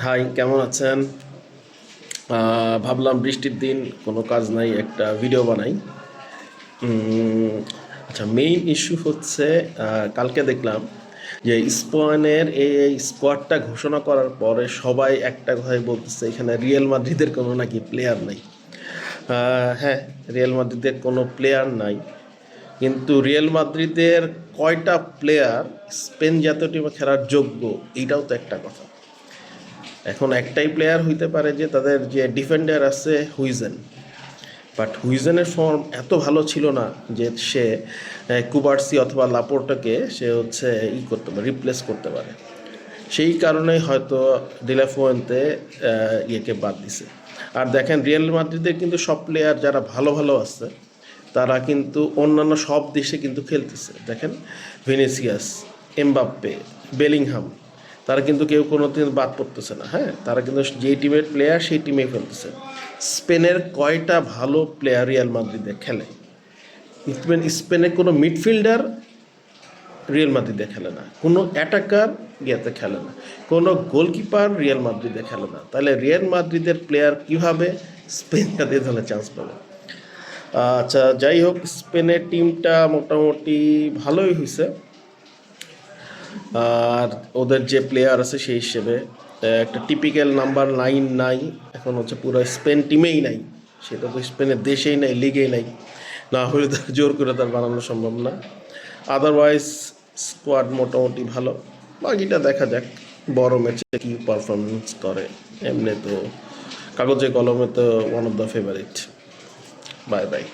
High, কেমন আছেন? ভাবলাম বৃষ্টির দিন কোনো কাজ নাই, একটা ভিডিও বানাই। উম, আচ্ছা, মেইন ইস্যু হচ্ছে কালকে দেখলাম যে স্পেনের এই স্কোয়াডটা ঘোষণা করার পরে সবাই একটা কথাই বলতেছে, এখানে রিয়েল মাদ্রিদের কোনো নাকি প্লেয়ার নাই। হ্যাঁ, রিয়েল মাদ্রিদের কোনো প্লেয়ার নাই, কিন্তু রিয়েল মাদ্রিদের কয়টা প্লেয়ার স্পেন জাতীয় টিমে খেলার যোগ্য, এইটাও তো একটা কথা। এখন একটাই প্লেয়ার হইতে পারে যে তাদের যে ডিফেন্ডার আছে হুইজেন, বাট হুইজেনের ফর্ম এত ভালো ছিল না যে সে কুবার্সি অথবা লাপোর্টাকে সে হচ্ছে করতে পারে, রিপ্লেস করতে পারে। সেই কারণেই হয়তো ডিলাফুয়েন্তে ইয়েকে বাদ দিছে। আর দেখেন, রিয়াল মাদ্রিদের কিন্তু সব প্লেয়ার যারা ভালো ভালো আছে তারা কিন্তু অন্যান্য সব দেশে কিন্তু খেলতেছে। দেখেন, ভিনিসিয়াস, এমবাপ্পে, বেলিংহাম, তারা কিন্তু কেউ কোনো দিন বাদ পড়তেছে না। হ্যাঁ, তারা কিন্তু যেই টিমের প্লেয়ার সেই টিমেই খেলতেছে। স্পেনের কয়টা ভালো প্লেয়ার রিয়াল মাদ্রিদে খেলে? স্পেনের কোনো মিডফিল্ডার রিয়াল মাদ্রিদে খেলে না, কোনো অ্যাটাকার ইয়েতে খেলে না, কোনো গোলকিপার রিয়াল মাদ্রিদে খেলে না। তাহলে রিয়াল মাদ্রিদের প্লেয়ার কীভাবে স্পেন জাতীয় দলে চান্স পাবে? আচ্ছা, যাই হোক, স্পেনের টিমটা মোটামুটি ভালোই হয়েছে। আর ওদের যে প্লেয়ার আছে সেই হিসেবে একটা টিপিক্যাল নাম্বার 9 নাই, এখন হচ্ছে পুরো স্পেন টিমেই নাই। সেটা তো স্পেনের দেশেই নাই, লিগেই নাই, না হলে তো জোর করে তার বানানো সম্ভব না। আদারওয়াইজ স্কোয়াড মোটামুটি ভালো, বাকিটা দেখা যাক বড় ম্যাচে কী পারফরমেন্স করে। এমনি তো কাগজে কলমে তো one of the favourite. Bye bye.